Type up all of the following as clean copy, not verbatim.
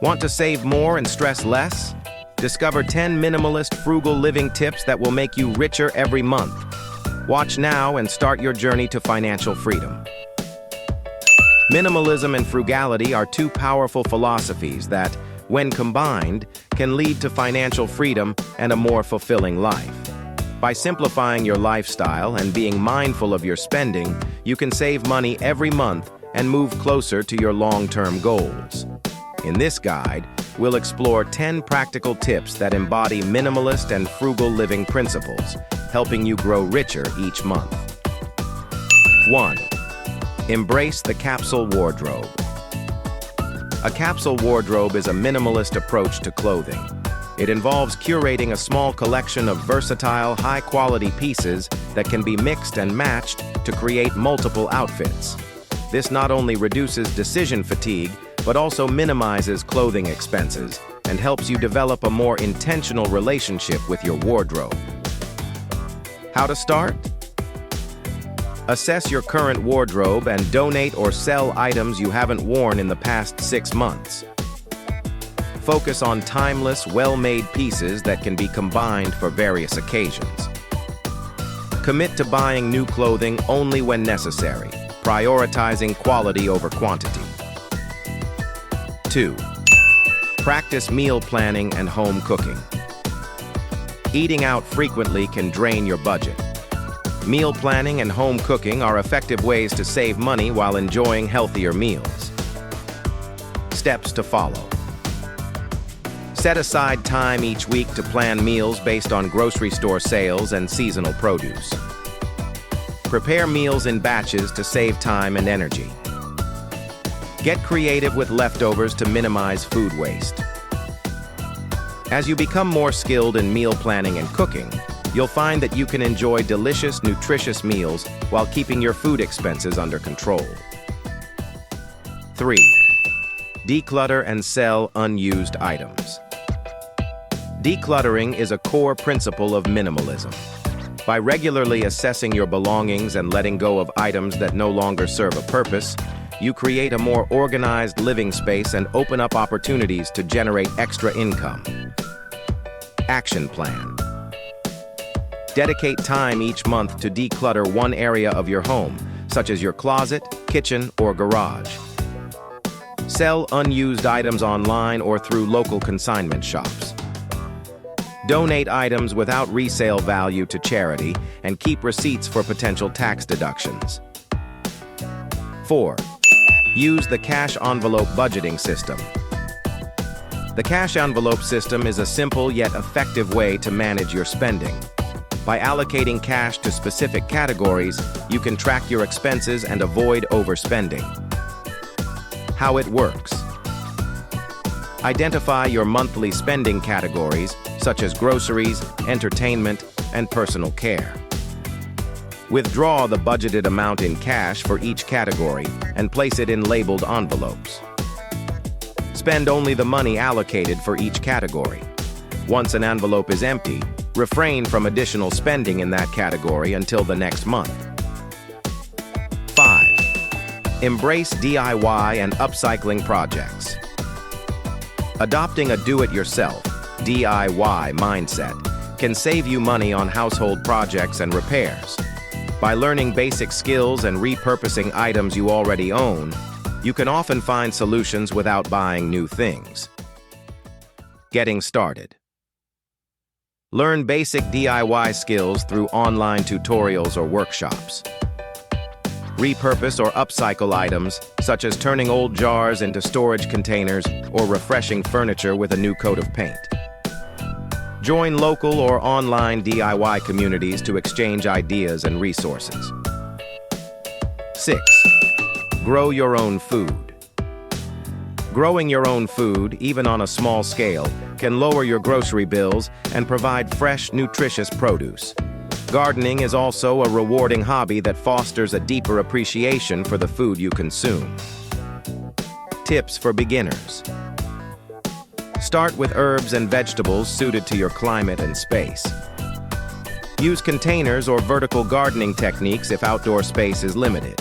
Want to save more and stress less? Discover 10 minimalist, frugal living tips that will make you richer every month. Watch now and start your journey to financial freedom. Minimalism and frugality are two powerful philosophies that, when combined, can lead to financial freedom and a more fulfilling life. By simplifying your lifestyle and being mindful of your spending, you can save money every month and move closer to your long-term goals. In this guide, we'll explore 10 practical tips that embody minimalist and frugal living principles, helping you grow richer each month. 1. Embrace the capsule wardrobe. A capsule wardrobe is a minimalist approach to clothing. It involves curating a small collection of versatile, high-quality pieces that can be mixed and matched to create multiple outfits. This not only reduces decision fatigue, but also minimizes clothing expenses and helps you develop a more intentional relationship with your wardrobe. How to start? Assess your current wardrobe and donate or sell items you haven't worn in the past 6 months. Focus on timeless, well-made pieces that can be combined for various occasions. Commit to buying new clothing only when necessary, prioritizing quality over quantity. 2. Practice meal planning and home cooking. Eating out frequently can drain your budget. Meal planning and home cooking are effective ways to save money while enjoying healthier meals. Steps to follow. Set aside time each week to plan meals based on grocery store sales and seasonal produce. Prepare meals in batches to save time and energy. Get creative with leftovers to minimize food waste. As you become more skilled in meal planning and cooking, you'll find that you can enjoy delicious, nutritious meals while keeping your food expenses under control. 3. Declutter and sell unused items. Decluttering is a core principle of minimalism. By regularly assessing your belongings and letting go of items that no longer serve a purpose, you create a more organized living space and open up opportunities to generate extra income. Action plan. Dedicate time each month to declutter one area of your home, such as your closet, kitchen, or garage. Sell unused items online or through local consignment shops. Donate items without resale value to charity and keep receipts for potential tax deductions. 4. Use the cash envelope budgeting system. The cash envelope system is a simple yet effective way to manage your spending. By allocating cash to specific categories, you can track your expenses and avoid overspending. How it works. Identify your monthly spending categories, such as groceries, entertainment, and personal care. Withdraw the budgeted amount in cash for each category and place it in labeled envelopes. Spend only the money allocated for each category. Once an envelope is empty, refrain from additional spending in that category until the next month. 5. Embrace DIY and upcycling projects. Adopting a do-it-yourself, DIY mindset can save you money on household projects and repairs. By learning basic skills and repurposing items you already own, you can often find solutions without buying new things. Getting started. Learn basic DIY skills through online tutorials or workshops. Repurpose or upcycle items, such as turning old jars into storage containers or refreshing furniture with a new coat of paint. Join local or online DIY communities to exchange ideas and resources. 6. Grow your own food. Growing your own food, even on a small scale, can lower your grocery bills and provide fresh, nutritious produce. Gardening is also a rewarding hobby that fosters a deeper appreciation for the food you consume. Tips for beginners. Start with herbs and vegetables suited to your climate and space. Use containers or vertical gardening techniques if outdoor space is limited.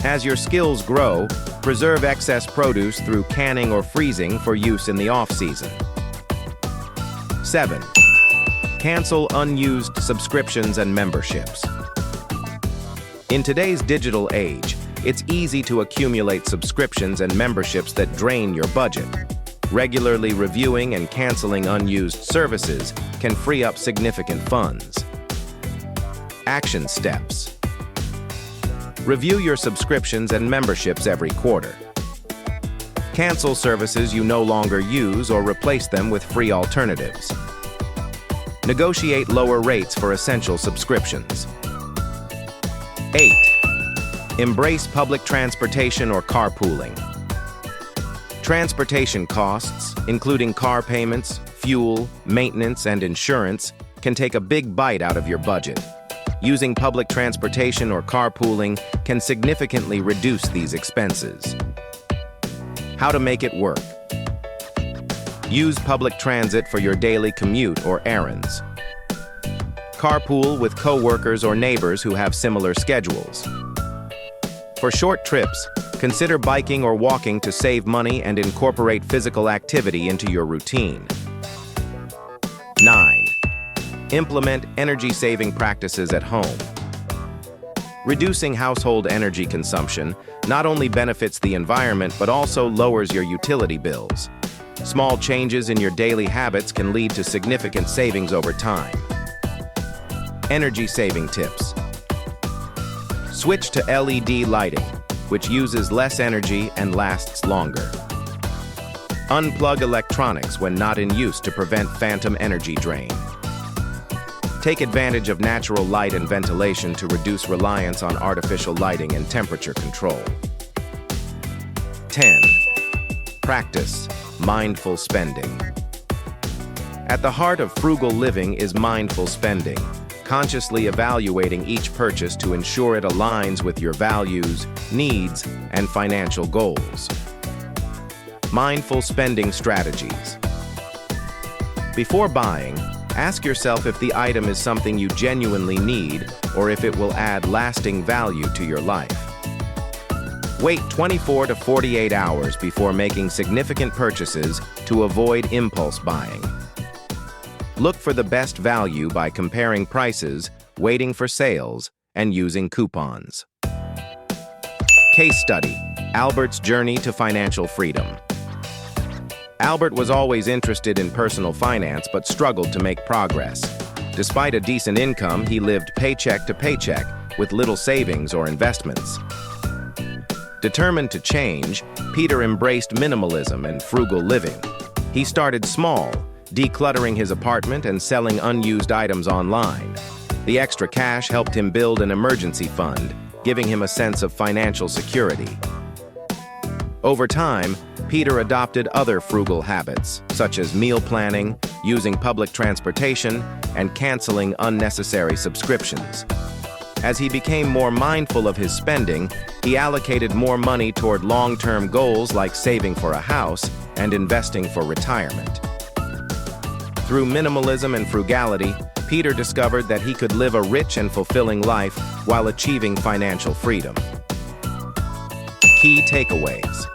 As your skills grow, Preserve excess produce through canning or freezing for use in the off-season. 7. Cancel unused subscriptions and memberships. In today's digital age, it's easy to accumulate subscriptions and memberships that drain your budget. Regularly reviewing and canceling unused services can free up significant funds. Action steps. Review your subscriptions and memberships every quarter. Cancel services you no longer use or replace them with free alternatives. Negotiate lower rates for essential subscriptions. 8. Embrace public transportation or carpooling. Transportation costs, including car payments, fuel, maintenance, and insurance, can take a big bite out of your budget. Using public transportation or carpooling can significantly reduce these expenses. How to make it work. Use public transit for your daily commute or errands. Carpool with coworkers or neighbors who have similar schedules. For short trips, consider biking or walking to save money and incorporate physical activity into your routine. 9. Implement energy-saving practices at home. Reducing household energy consumption not only benefits the environment but also lowers your utility bills. Small changes in your daily habits can lead to significant savings over time. Energy-saving tips. Switch to LED lighting, which uses less energy and lasts longer. Unplug electronics when not in use to prevent phantom energy drain. Take advantage of natural light and ventilation to reduce reliance on artificial lighting and temperature control. 10. Practice mindful spending. At the heart of frugal living is mindful spending, consciously evaluating each purchase to ensure it aligns with your values, needs, and financial goals. Mindful spending strategies. Before buying, ask yourself if the item is something you genuinely need or if it will add lasting value to your life. Wait 24 to 48 hours before making significant purchases to avoid impulse buying. Look for the best value by comparing prices, waiting for sales, and using coupons. Case study: Albert's journey to financial freedom. Albert was always interested in personal finance but struggled to make progress. Despite a decent income, he lived paycheck to paycheck with little savings or investments. Determined to change, Peter embraced minimalism and frugal living. He started small, decluttering his apartment and selling unused items online. The extra cash helped him build an emergency fund, giving him a sense of financial security. Over time, Peter adopted other frugal habits, such as meal planning, using public transportation, and canceling unnecessary subscriptions. As he became more mindful of his spending, he allocated more money toward long-term goals like saving for a house and investing for retirement. Through minimalism and frugality, Peter discovered that he could live a rich and fulfilling life while achieving financial freedom. Key takeaways.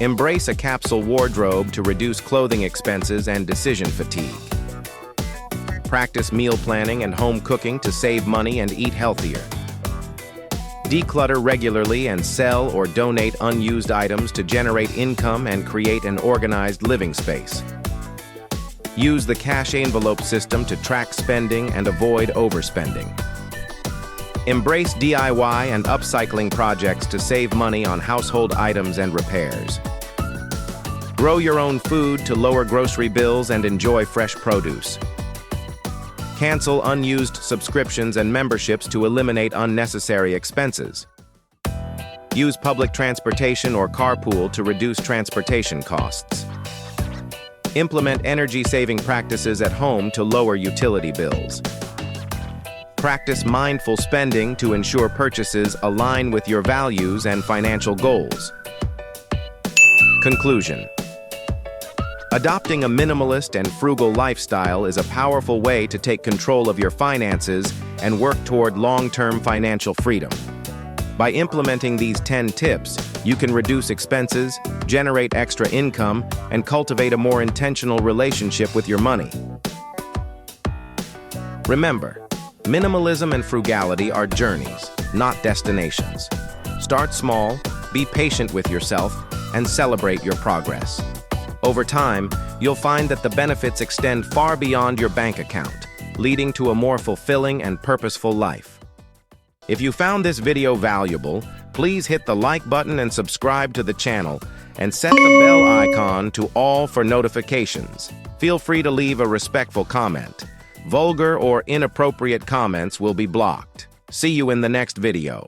Embrace a capsule wardrobe to reduce clothing expenses and decision fatigue. Practice meal planning and home cooking to save money and eat healthier. Declutter regularly and sell or donate unused items to generate income and create an organized living space. Use the cash envelope system to track spending and avoid overspending. Embrace DIY and upcycling projects to save money on household items and repairs. Grow your own food to lower grocery bills and enjoy fresh produce. Cancel unused subscriptions and memberships to eliminate unnecessary expenses. Use public transportation or carpool to reduce transportation costs. Implement energy-saving practices at home to lower utility bills. Practice mindful spending to ensure purchases align with your values and financial goals. Conclusion. Adopting a minimalist and frugal lifestyle is a powerful way to take control of your finances and work toward long-term financial freedom. By implementing these 10 tips, You can reduce expenses, generate extra income, and cultivate a more intentional relationship with your money. Remember, minimalism and frugality are journeys, not destinations. Start small, be patient with yourself, and celebrate your progress. Over time, you'll find that the benefits extend far beyond your bank account, leading to a more fulfilling and purposeful life. If you found this video valuable, please hit the like button and subscribe to the channel, and set the bell icon to all for notifications. Feel free to leave a respectful comment. Vulgar or inappropriate comments will be blocked. See you in the next video.